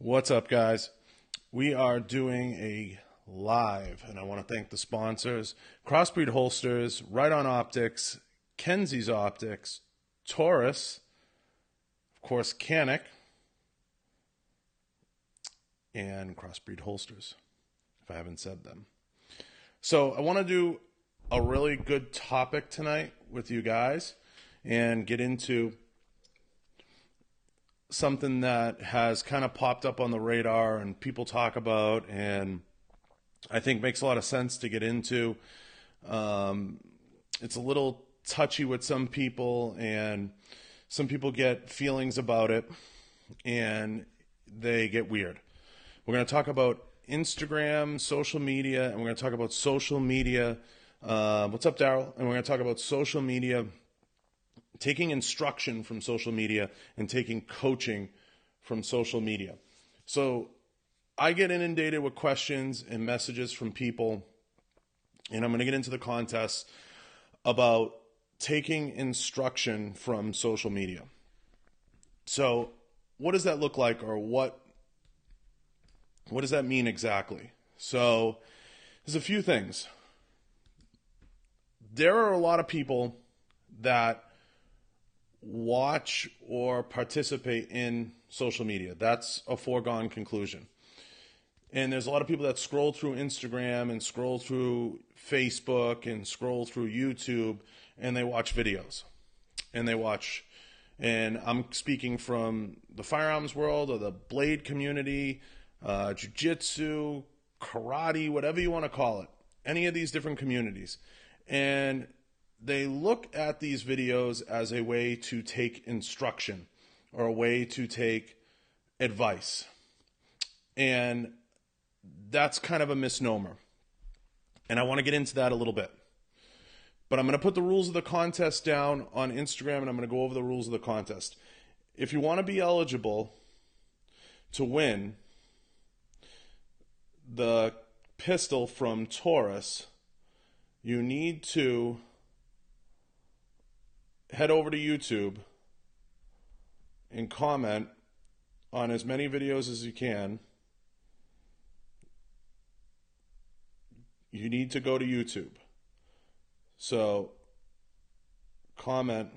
What's up, guys? We are doing a live, and I want to thank the sponsors: Crossbreed Holsters, Riton Optics, Kenzies Optics, Taurus, of course, Canic, and Crossbreed Holsters, if I haven't said them. So I want to do a really good topic tonight with you guys and get into something that has kind of popped up on the radar and people talk about, and I think makes a lot of sense to get into. It's a little touchy with some people, and some people get feelings about it, and they get weird. We're going to talk about Instagram, social media, and we're going to talk about social media. What's up, Daryl? And we're going to talk about social media, taking instruction from social media and taking coaching from social media. So I get inundated with questions and messages from people, and I'm going to get into the contest about taking instruction from social media. So what does that look like, or what does that mean exactly? So there's a few things. There are a lot of people that watch or participate in social media. That's a foregone conclusion. And there's a lot of people that scroll through Instagram and scroll through Facebook and scroll through YouTube, and they watch videos. And I'm speaking from the firearms world or the blade community, jiu-jitsu, karate, whatever you want to call it, any of these different communities. And they look at these videos as a way to take instruction or a way to take advice. And that's kind of a misnomer. And I want to get into that a little bit. But I'm going to put the rules of the contest down on Instagram, and I'm going to go over the rules of the contest. If you want to be eligible to win the pistol from Taurus, you need to head over to YouTube and comment on as many videos as you can. You need to go to YouTube. So comment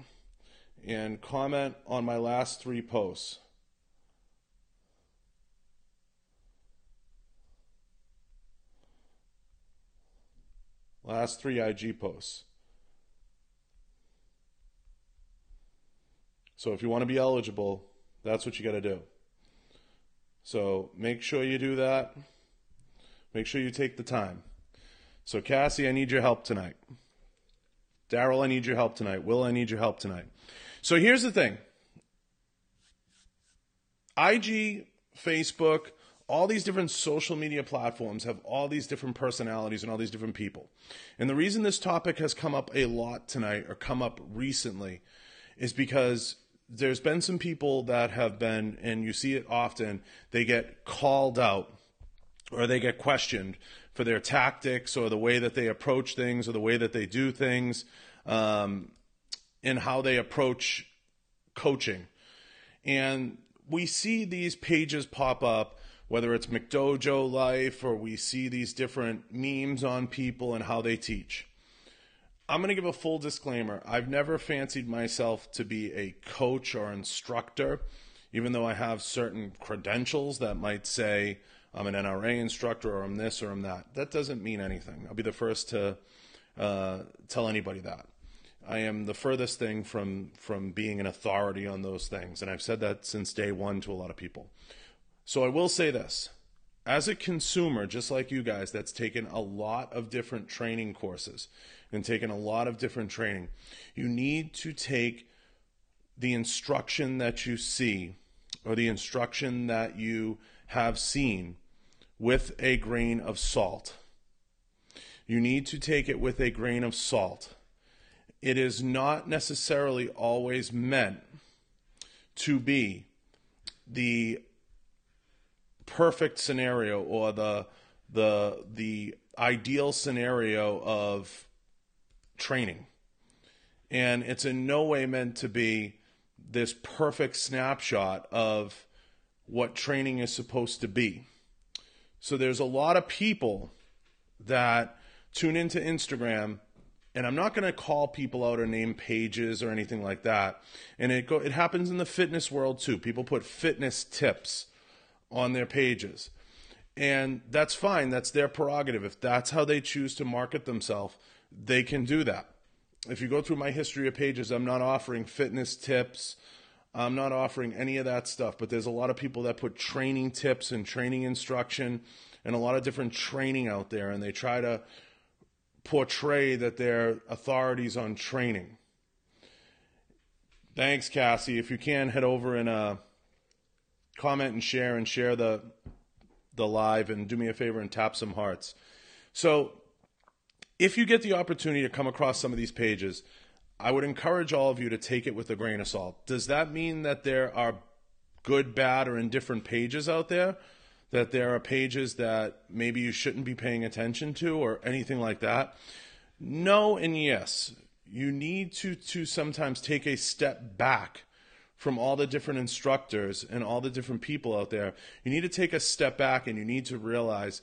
on my last 3 posts. Last 3 IG posts. So if you want to be eligible, that's what you got to do. So make sure you do that. Make sure you take the time. So Cassie, I need your help tonight. Daryl, I need your help tonight. Will, I need your help tonight. So here's the thing. IG, Facebook, all these different social media platforms have all these different personalities and all these different people. And the reason this topic has come up a lot tonight, or come up recently, is because there's been some people that have been, and you see it often, they get called out or they get questioned for their tactics or the way that they approach things or the way that they do things, and how they approach coaching. And we see these pages pop up, whether it's McDojo Life, or we see these different memes on people and how they teach. I'm going to give a full disclaimer. I've never fancied myself to be a coach or instructor, even though I have certain credentials that might say I'm an NRA instructor, or I'm this, or I'm that. That doesn't mean anything. I'll be the first to tell anybody that. I am the furthest thing from being an authority on those things, and I've said that since day one to a lot of people. So I will say this. As a consumer, just like you guys, that's taken a lot of different training courses and taken a lot of different training, you need to take the instruction that you see, or the instruction that you have seen, with a grain of salt. You need to take it with a grain of salt. It is not necessarily always meant to be the perfect scenario or the ideal scenario of training. And it's in no way meant to be this perfect snapshot of what training is supposed to be. So there's a lot of people that tune into Instagram, and I'm not going to call people out or name pages or anything like that. And it happens in the fitness world too. People put fitness tips on their pages. And that's fine. That's their prerogative. If that's how they choose to market themselves, they can do that. If you go through my history of pages, I'm not offering fitness tips. I'm not offering any of that stuff. But there's a lot of people that put training tips and training instruction and a lot of different training out there. And they try to portray that they're authorities on training. Thanks, Cassie. If you can, head over and comment and share the live, and do me a favor and tap some hearts. So if you get the opportunity to come across some of these pages, I would encourage all of you to take it with a grain of salt. Does that mean that there are good, bad, or indifferent pages out there? That there are pages that maybe you shouldn't be paying attention to or anything like that? No and yes. You need to sometimes take a step back from all the different instructors and all the different people out there. You need to take a step back, and you need to realize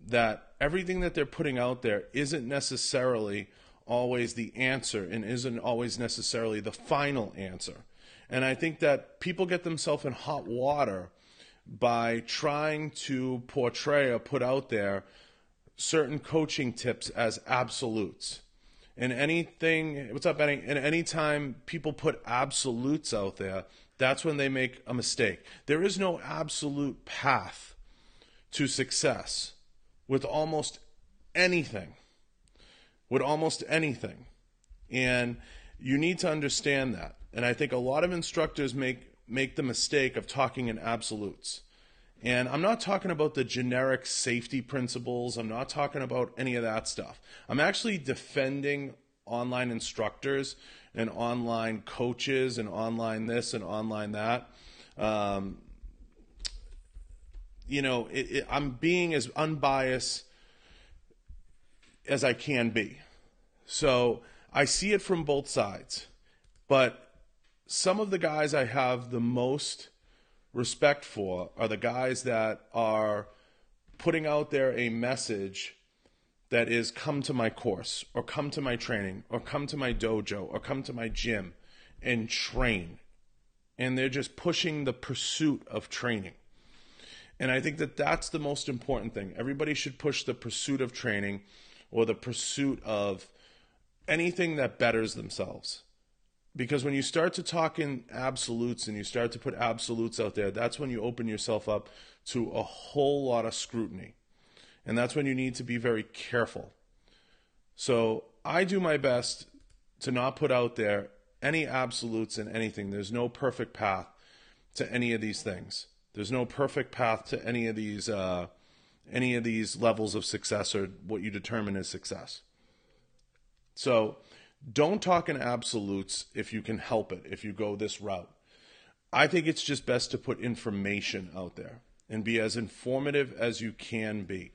that everything that they're putting out there isn't necessarily always the answer and isn't always necessarily the final answer. And I think that people get themselves in hot water by trying to portray or put out there certain coaching tips as absolutes. And anything, what's up, Benny? And anytime people put absolutes out there, that's when they make a mistake. There is no absolute path to success with almost anything. With almost anything. And you need to understand that. And I think a lot of instructors make the mistake of talking in absolutes. And I'm not talking about the generic safety principles. I'm not talking about any of that stuff. I'm actually defending online instructors and online coaches and online this and online that. I'm being as unbiased as I can be. So I see it from both sides. But some of the guys I have the most respect for are the guys that are putting out there a message that is, come to my course, or come to my training, or come to my dojo, or come to my gym and train. And they're just pushing the pursuit of training. And I think that that's the most important thing. Everybody should push the pursuit of training, or the pursuit of anything that betters themselves. Because when you start to talk in absolutes and you start to put absolutes out there, that's when you open yourself up to a whole lot of scrutiny. And that's when you need to be very careful. So I do my best to not put out there any absolutes in anything. There's no perfect path to any of these things. There's no perfect path to any of these levels of success, or what you determine as success. So don't talk in absolutes if you can help it, if you go this route. I think it's just best to put information out there and be as informative as you can be.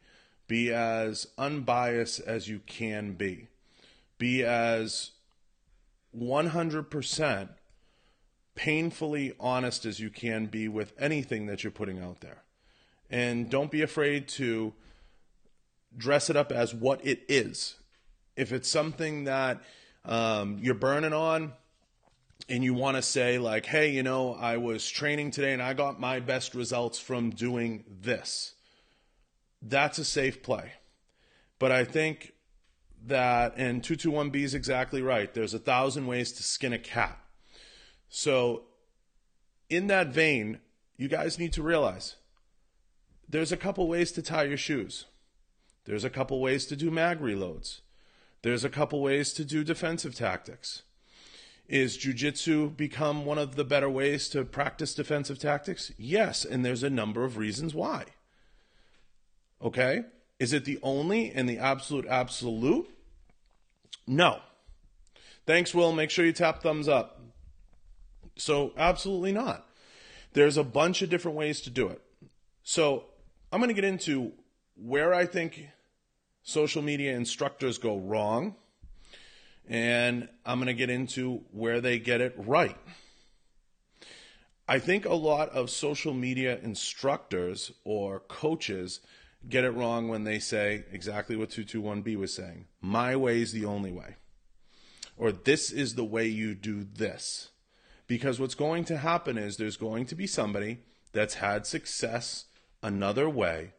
Be as unbiased as you can be. Be as 100% painfully honest as you can be with anything that you're putting out there. And don't be afraid to dress it up as what it is. If it's something that you're burning on and you want to say like, hey, I was training today and I got my best results from doing this. That's a safe play. But I think that, and 221B is exactly right, there's 1,000 ways to skin a cat. So in that vein, you guys need to realize there's a couple ways to tie your shoes. There's a couple ways to do mag reloads. There's a couple ways to do defensive tactics. Is jiu-jitsu become one of the better ways to practice defensive tactics? Yes, and there's a number of reasons why. Okay? Is it the only and the absolute? No. Thanks, Will. Make sure you tap thumbs up. So, absolutely not. There's a bunch of different ways to do it. So, I'm going to get into where I think social media instructors go wrong, and I'm going to get into where they get it right. I think a lot of social media instructors or coaches get it wrong when they say exactly what 221B was saying. My way is the only way. Or this is the way you do this. Because what's going to happen is there's going to be somebody that's had success another way,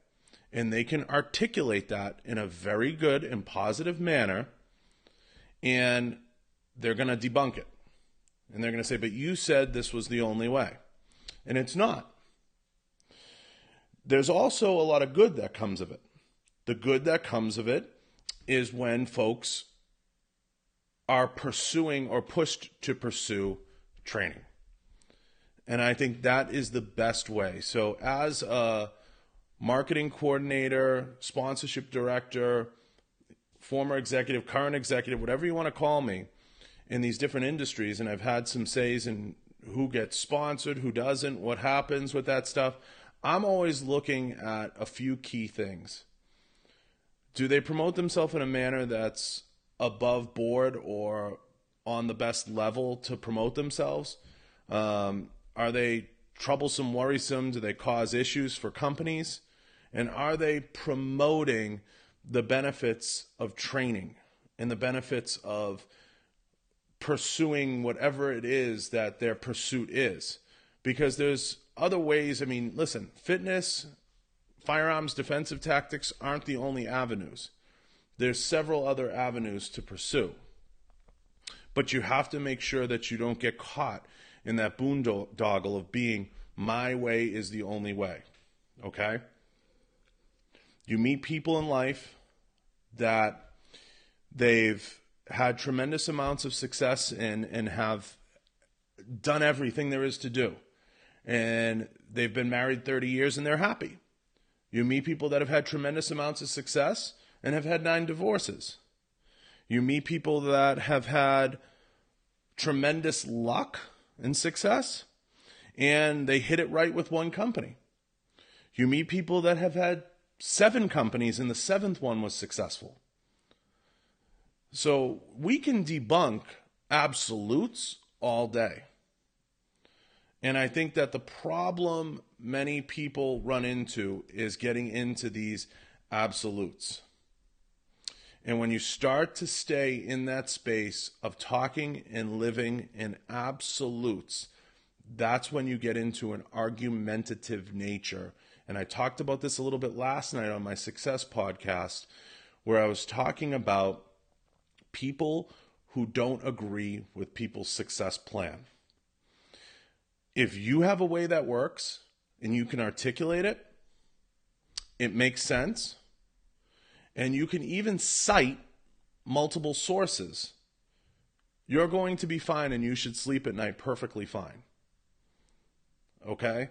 and they can articulate that in a very good and positive manner, and they're going to debunk it. And they're going to say, but you said this was the only way. And it's not. There's also a lot of good that comes of it. The good that comes of it is when folks are pursuing or pushed to pursue training. And I think that is the best way. So as a marketing coordinator, sponsorship director, former executive, current executive, whatever you want to call me, in these different industries, and I've had some says in who gets sponsored, who doesn't, what happens with that stuff, I'm always looking at a few key things. Do they promote themselves in a manner that's above board or on the best level to promote themselves? Are they troublesome, worrisome? Do they cause issues for companies? And are they promoting the benefits of training and the benefits of pursuing whatever it is that their pursuit is? Because there's other ways. I mean, listen, fitness, firearms, defensive tactics aren't the only avenues. There's several other avenues to pursue. But you have to make sure that you don't get caught in that boondoggle of being my way is the only way. Okay? You meet people in life that they've had tremendous amounts of success and have done everything there is to do. And they've been married 30 years and they're happy. You meet people that have had tremendous amounts of success and have had 9 divorces. You meet people that have had tremendous luck and success and they hit it right with one company. You meet people that have had 7 companies and the 7th one was successful. So we can debunk absolutes all day. And I think that the problem many people run into is getting into these absolutes. And when you start to stay in that space of talking and living in absolutes, that's when you get into an argumentative nature. And I talked about this a little bit last night on my Success podcast, where I was talking about people who don't agree with people's success plan. If you have a way that works and you can articulate it, it makes sense, and you can even cite multiple sources, you're going to be fine and you should sleep at night perfectly fine. Okay?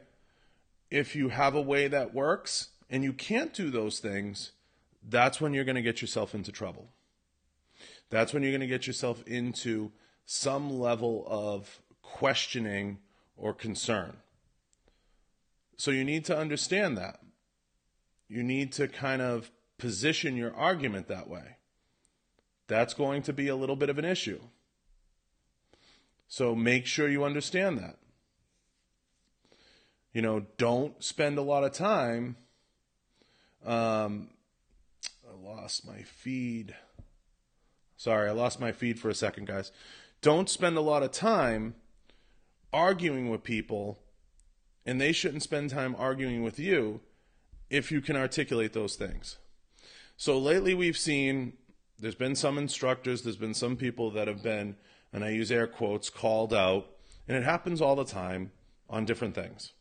If you have a way that works and you can't do those things, that's when you're going to get yourself into trouble. That's when you're going to get yourself into some level of questioning or concern. So you need to understand that. You need to kind of position your argument that way. That's going to be a little bit of an issue. So make sure you understand that. You know, don't spend a lot of time. I lost my feed. Sorry, I lost my feed for a second, guys. Don't spend a lot of time arguing with people, and they shouldn't spend time arguing with you if you can articulate those things. So lately we've seen, there's been some instructors, there's been some people that have been, and I use air quotes, called out, and it happens all the time on different things.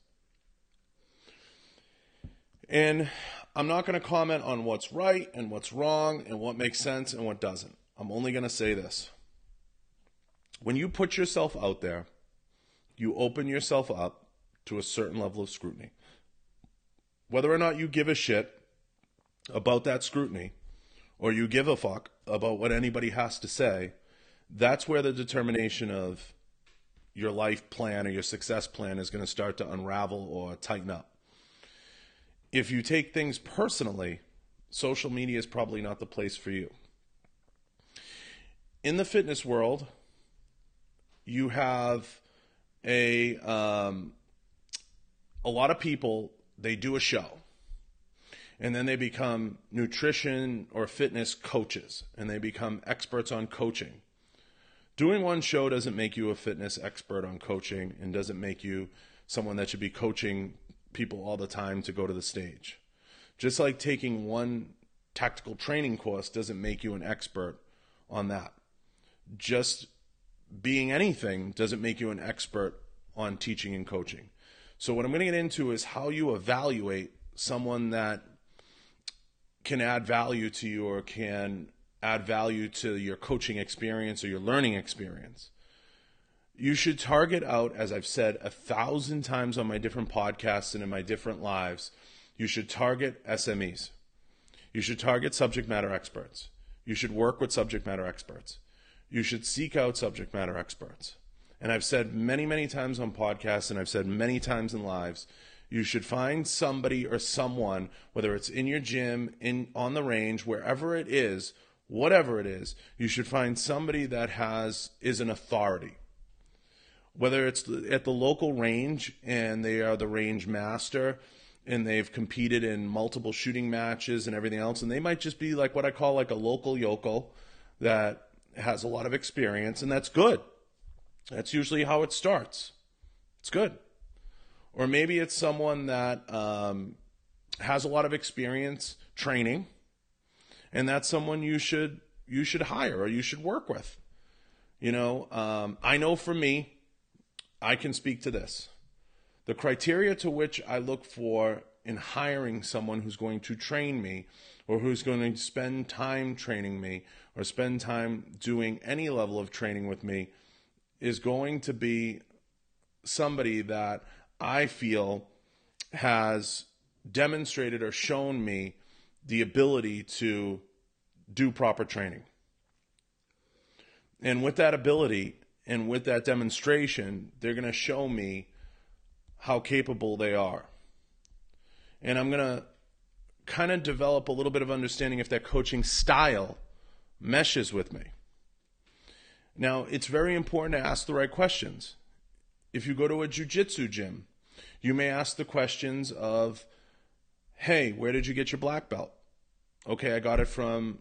And I'm not going to comment on what's right and what's wrong and what makes sense and what doesn't. I'm only going to say this. When you put yourself out there, you open yourself up to a certain level of scrutiny. Whether or not you give a shit about that scrutiny or you give a fuck about what anybody has to say, that's where the determination of your life plan or your success plan is going to start to unravel or tighten up. If you take things personally, social media is probably not the place for you. In the fitness world, you have a a lot of people, they do a show and then they become nutrition or fitness coaches and they become experts on coaching. Doing one show doesn't make you a fitness expert on coaching and doesn't make you someone that should be coaching people all the time to go to the stage. Just like taking one tactical training course doesn't make you an expert on that. Just being anything doesn't make you an expert on teaching and coaching. So what I'm going to get into is how you evaluate someone that can add value to you or can add value to your coaching experience or your learning experience. You should target out, as I've said 1,000 times on my different podcasts and in my different lives, you should target SMEs. You should target subject matter experts. You should work with subject matter experts. You should seek out subject matter experts. And I've said many, many times on podcasts and I've said many times in lives, you should find somebody or someone, whether it's in your gym, on the range, wherever it is, whatever it is, you should find somebody that is an authority. Whether it's at the local range and they are the range master and they've competed in multiple shooting matches and everything else, and they might just be like what I call like a local yokel that has a lot of experience, and that's good. That's usually how it starts. It's good. Or maybe it's someone that has a lot of experience training, and that's someone you should hire or you should work with. You know, I know for me, I can speak to this. The criteria to which I look for in hiring someone who's going to train me or who's going to spend time training me or spend time doing any level of training with me is going to be somebody that I feel has demonstrated or shown me the ability to do proper training. And with that ability and with that demonstration, they're going to show me how capable they are. And I'm going to kind of develop a little bit of understanding if that coaching style meshes with me. Now, it's very important to ask the right questions. If you go to a jiu-jitsu gym, you may ask the questions of, hey, where did you get your black belt? Okay, I got it from,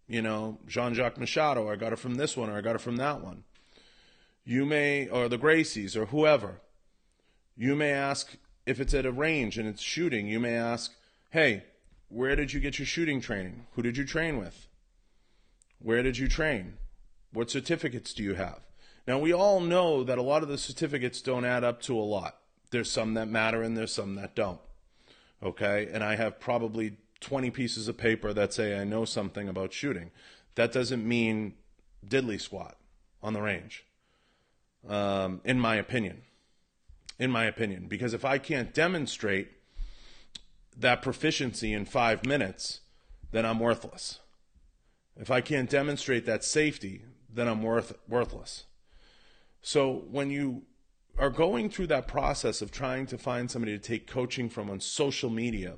Jean-Jacques Machado, or I got it from this one, or I got it from that one. You may, or the Gracies, or whoever. You may ask, if it's at a range and it's shooting, you may ask, hey, where did you get your shooting training? Who did you train with? Where did you train? What certificates do you have? Now, we all know that a lot of the certificates don't add up to a lot. There's some that matter and there's some that don't. Okay? And I have probably 20 pieces of paper that say I know something about shooting. That doesn't mean diddly squat on the range, in my opinion. In my opinion. Because if I can't demonstrate that proficiency in 5 minutes, then I'm worthless. If I can't demonstrate that safety, then I'm worthless. So when you are going through that process of trying to find somebody to take coaching from on social media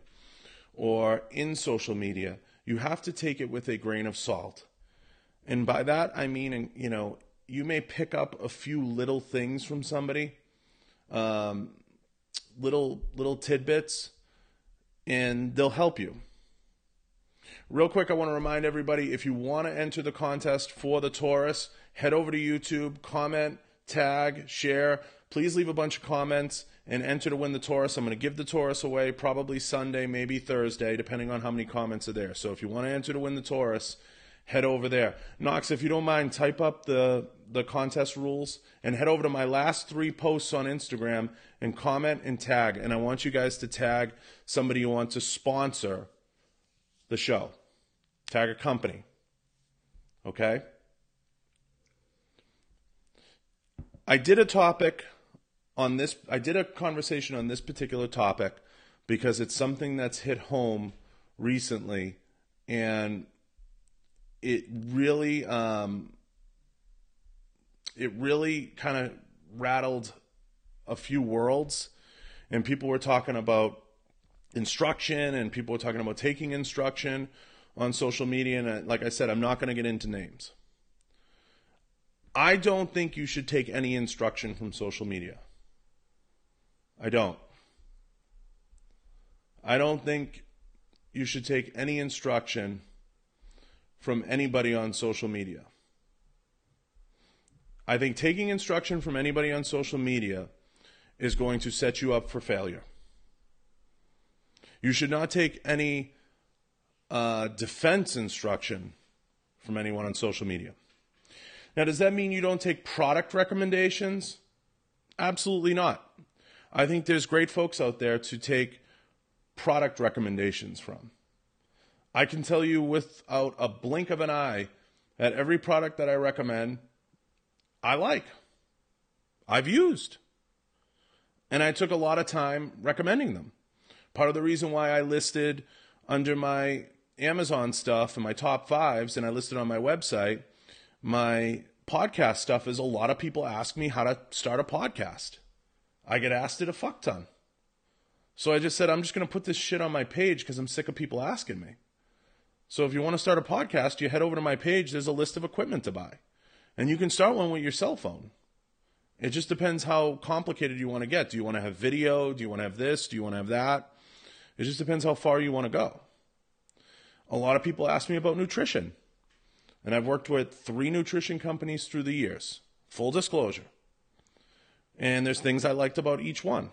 or in social media, you have to take it with a grain of salt. And by that, I mean, you may pick up a few little things from somebody, little tidbits, and they'll help you. Real quick, I want to remind everybody, if you want to enter the contest for the Taurus, head over to YouTube, comment, tag, share. Please leave a bunch of comments and enter to win the Taurus. I'm going to give the Taurus away probably Sunday, maybe Thursday, depending on how many comments are there. So if you want to enter to win the Taurus, head over there. Knox, if you don't mind, type up the contest rules and head over to my last 3 posts on Instagram and comment and tag. And I want you guys to tag somebody you want to sponsor the show. Tag a company. Okay? I did a conversation on this particular topic because it's something that's hit home recently, and it really kind of rattled a few worlds, and people were talking about instruction, and people were talking about taking instruction on social media, and like I said, I'm not going to get into names. I don't think you should take any instruction from social media. I don't. I don't think you should take any instruction from anybody on social media. I think taking instruction from anybody on social media is going to set you up for failure. You should not take any defense instruction from anyone on social media. Now, does that mean you don't take product recommendations? Absolutely not. I think there's great folks out there to take product recommendations from. I can tell you without a blink of an eye that every product that I recommend, I like, I've used, and I took a lot of time recommending them. Part of the reason why I listed under my Amazon stuff and my top fives, and I listed on my website, my podcast stuff, is a lot of people ask me how to start a podcast. I get asked it a fuck ton. So I just said, I'm just going to put this shit on my page because I'm sick of people asking me. So if you want to start a podcast, you head over to my page. There's a list of equipment to buy. And you can start one with your cell phone. It just depends how complicated you want to get. Do you want to have video? Do you want to have this? Do you want to have that? It just depends how far you want to go. A lot of people ask me about nutrition. And I've worked with 3 nutrition companies through the years. Full disclosure. And there's things I liked about each one.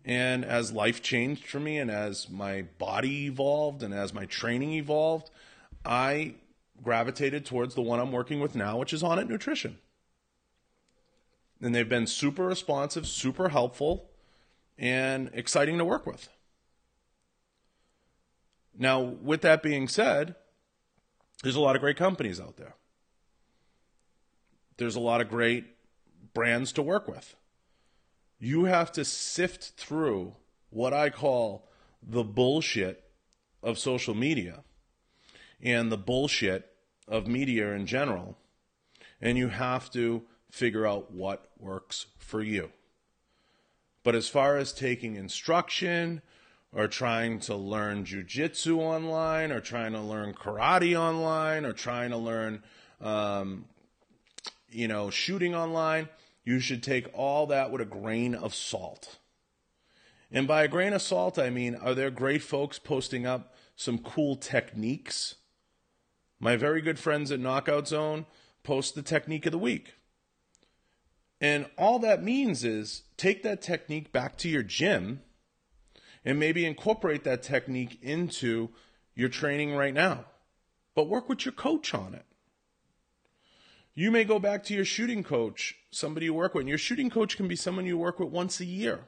And as life changed for me and as my body evolved and as my training evolved, I gravitated towards the one I'm working with now, which is Onnit Nutrition. And they've been super responsive, super helpful, and exciting to work with. Now, with that being said, there's a lot of great companies out there. There's a lot of great brands to work with. You have to sift through what I call the bullshit of social media and the bullshit of media in general, and you have to figure out what works for you. But as far as taking instruction or trying to learn jiu-jitsu online or trying to learn karate online or trying to learn shooting online, you should take all that with a grain of salt. And by a grain of salt, I mean, are there great folks posting up some cool techniques? My very good friends at Knockout Zone post the technique of the week. And all that means is take that technique back to your gym and maybe incorporate that technique into your training right now. But work with your coach on it. You may go back to your shooting coach, somebody you work with. And your shooting coach can be someone you work with once a year.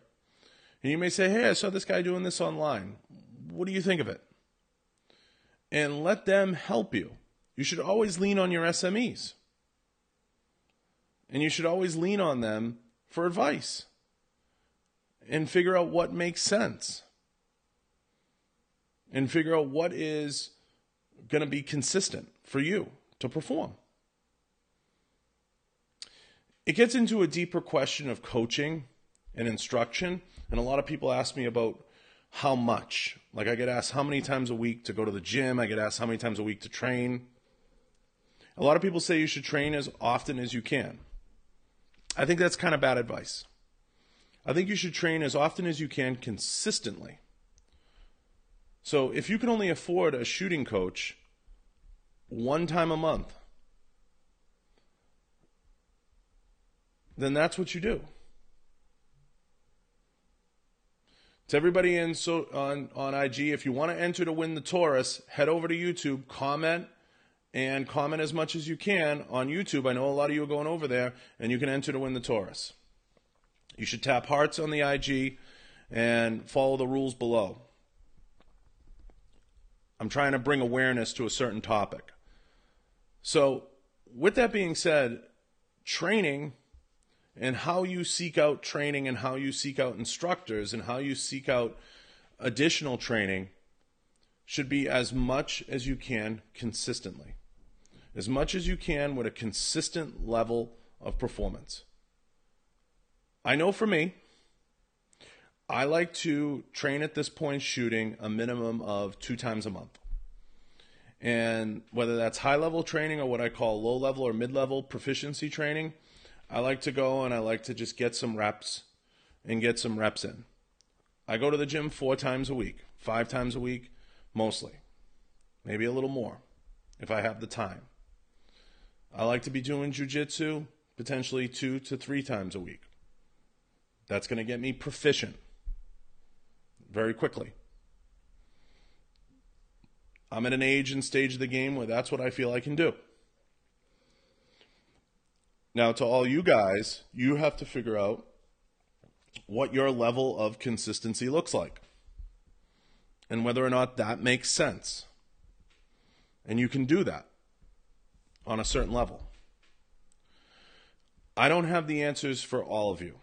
And you may say, hey, I saw this guy doing this online. What do you think of it? And let them help you. You should always lean on your SMEs. And you should always lean on them for advice. And figure out what makes sense. And figure out what is going to be consistent for you to perform. It gets into a deeper question of coaching and instruction. And a lot of people ask me about how much. Like I get asked how many times a week to go to the gym. I get asked how many times a week to train. A lot of people say you should train as often as you can. I think that's kind of bad advice. I think you should train as often as you can consistently. So if you can only afford a shooting coach one time a month, then that's what you do. To everybody on IG, if you want to enter to win the Taurus, head over to YouTube, comment as much as you can on YouTube. I know a lot of you are going over there, and you can enter to win the Taurus. You should tap hearts on the IG and follow the rules below. I'm trying to bring awareness to a certain topic. So, with that being said, training and how you seek out training and how you seek out instructors and how you seek out additional training should be as much as you can consistently. As much as you can with a consistent level of performance. I know for me, I like to train at this point shooting a minimum of 2 times a month. And whether that's high-level training or what I call low-level or mid-level proficiency training, I like to go and I like to just get some reps and get some reps in. I go to the gym 4 times a week, 5 times a week, mostly. Maybe a little more if I have the time. I like to be doing jiu-jitsu potentially 2 to 3 times a week. That's going to get me proficient very quickly. I'm at an age and stage of the game where that's what I feel I can do. Now, to all you guys, you have to figure out what your level of consistency looks like and whether or not that makes sense. And you can do that on a certain level. I don't have the answers for all of you,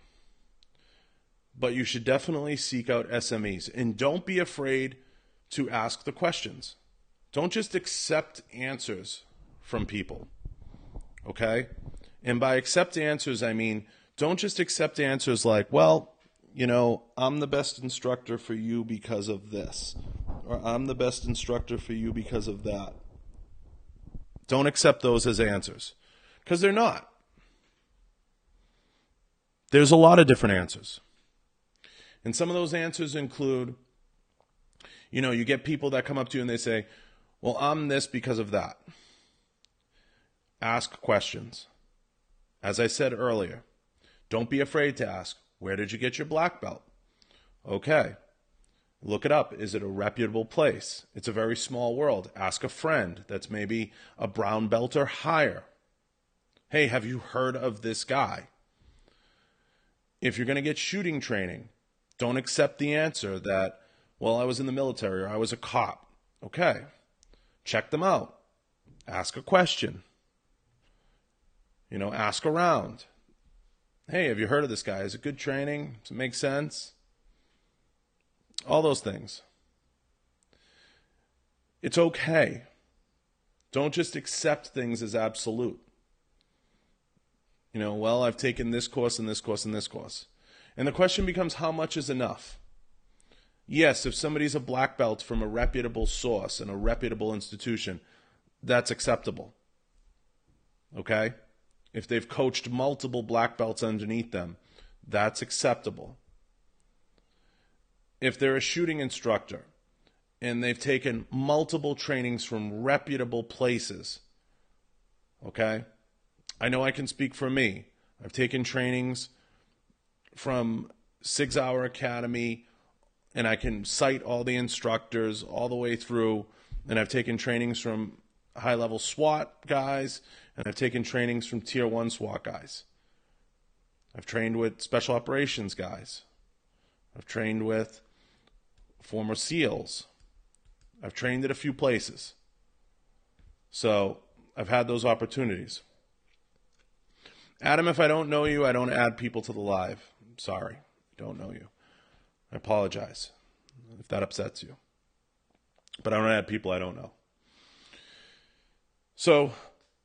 but you should definitely seek out SMEs. And don't be afraid to ask the questions. Don't just accept answers from people, okay? And by accept answers, I mean, don't just accept answers like, well, you know, I'm the best instructor for you because of this, or I'm the best instructor for you because of that. Don't accept those as answers, because they're not. There's a lot of different answers. And some of those answers include, you know, you get people that come up to you and they say, well, I'm this because of that. Ask questions. As I said earlier, don't be afraid to ask, where did you get your black belt? Okay. Look it up. Is it a reputable place? It's a very small world. Ask a friend that's maybe a brown belt or higher. Hey, have you heard of this guy? If you're going to get shooting training, don't accept the answer that, well, I was in the military or I was a cop. Okay. Check them out. Ask a question. You know, ask around. Hey, have you heard of this guy? Is it good training? Does it make sense? All those things. It's okay. Don't just accept things as absolute. You know, well, I've taken this course and this course and this course. And the question becomes, how much is enough? Yes, if somebody's a black belt from a reputable source and a reputable institution, that's acceptable. Okay? If they've coached multiple black belts underneath them, that's acceptable. If they're a shooting instructor and they've taken multiple trainings from reputable places, okay? I know I can speak for me. I've taken trainings from 6 Hour Academy, and I can cite all the instructors all the way through, and I've taken trainings from high-level SWAT guys, and I've taken trainings from Tier 1 SWAT guys. I've trained with Special Operations guys. I've trained with former SEALs. I've trained at a few places. So I've had those opportunities. Adam, if I don't know you, I don't add people to the live. I'm sorry. I don't know you. I apologize if that upsets you. But I don't add people I don't know. So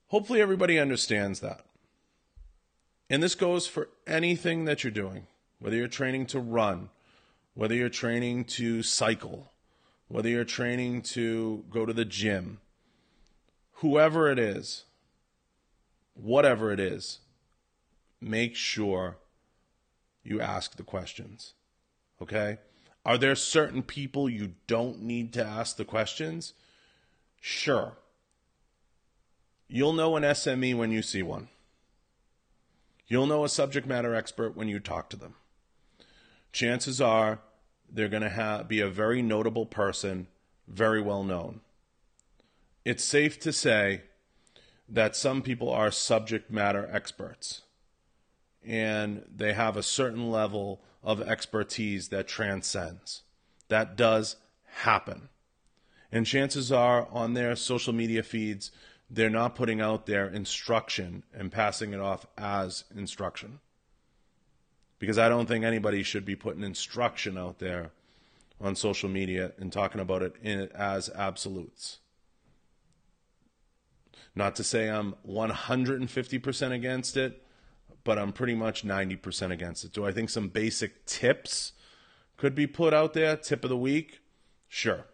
hopefully everybody understands that. And this goes for anything that you're doing, whether you're training to run, whether you're training to cycle, whether you're training to go to the gym, whoever it is, whatever it is, make sure you ask the questions, okay? Are there certain people you don't need to ask the questions? Sure. You'll know an SME when you see one. You'll know a subject matter expert when you talk to them. Chances are they're going to be a very notable person, very well known. It's safe to say that some people are subject matter experts, and they have a certain level of expertise that transcends. That does happen. And chances are on their social media feeds, they're not putting out their instruction and passing it off as instruction. Because I don't think anybody should be putting instruction out there on social media and talking about it as absolutes. Not to say I'm 150% against it, but I'm pretty much 90% against it. Do I think some basic tips could be put out there? Tip of the week? Sure.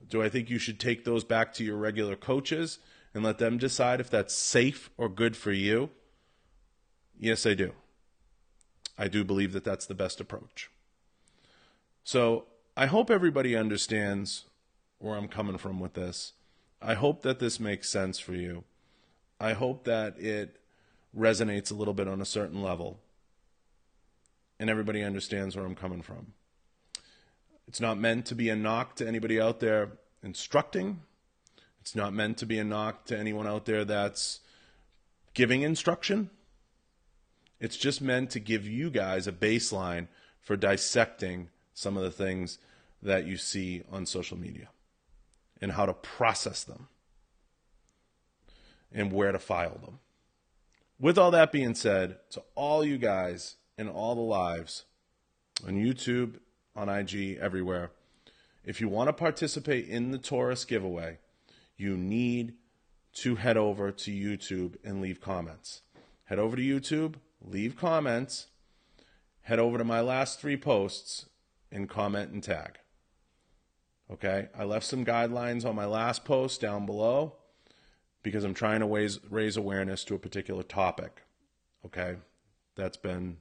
Do I think you should take those back to your regular coaches and let them decide if that's safe or good for you? Yes, I do. I do believe that that's the best approach. So I hope everybody understands where I'm coming from with this. I hope that this makes sense for you. I hope that it resonates a little bit on a certain level and everybody understands where I'm coming from. It's not meant to be a knock to anybody out there instructing. It's not meant to be a knock to anyone out there that's giving instruction. It's just meant to give you guys a baseline for dissecting some of the things that you see on social media and how to process them and where to file them. With all that being said, to all you guys in all the lives on YouTube, on IG, everywhere, if you want to participate in the Taurus giveaway, you need to head over to YouTube and leave comments. Head over to YouTube, leave comments, head over to my last 3 posts and comment and tag. Okay? I left some guidelines on my last post down below because I'm trying to raise awareness to a particular topic. Okay? That's been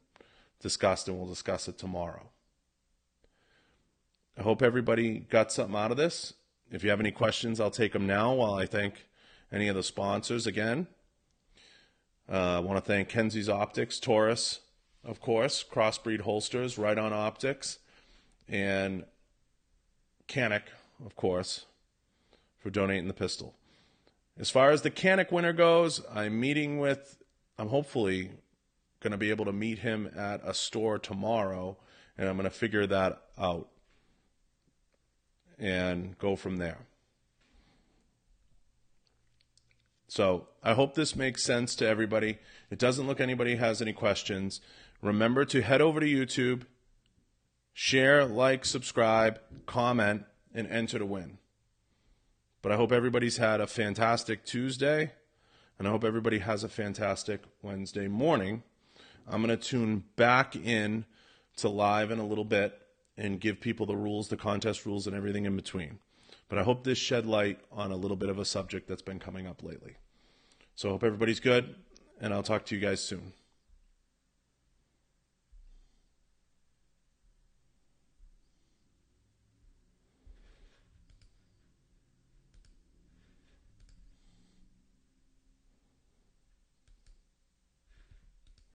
discussed and we'll discuss it tomorrow. I hope everybody got something out of this. If you have any questions, I'll take them now while I thank any of the sponsors again. I want to thank Kenzies Optics, Taurus, of course, Crossbreed Holsters, Riton Optics, and Canic, of course, for donating the pistol. As far as the Canic winner goes, I'm hopefully going to be able to meet him at a store tomorrow, and I'm going to figure that out and go from there. So I hope this makes sense to everybody. It doesn't look anybody has any questions. Remember to head over to YouTube, share, like, subscribe, comment, and enter to win. But I hope everybody's had a fantastic Tuesday, and I hope everybody has a fantastic Wednesday morning. I'm going to tune back in to live in a little bit and give people the rules, the contest rules, and everything in between. But I hope this shed light on a little bit of a subject that's been coming up lately. So I hope everybody's good, and I'll talk to you guys soon.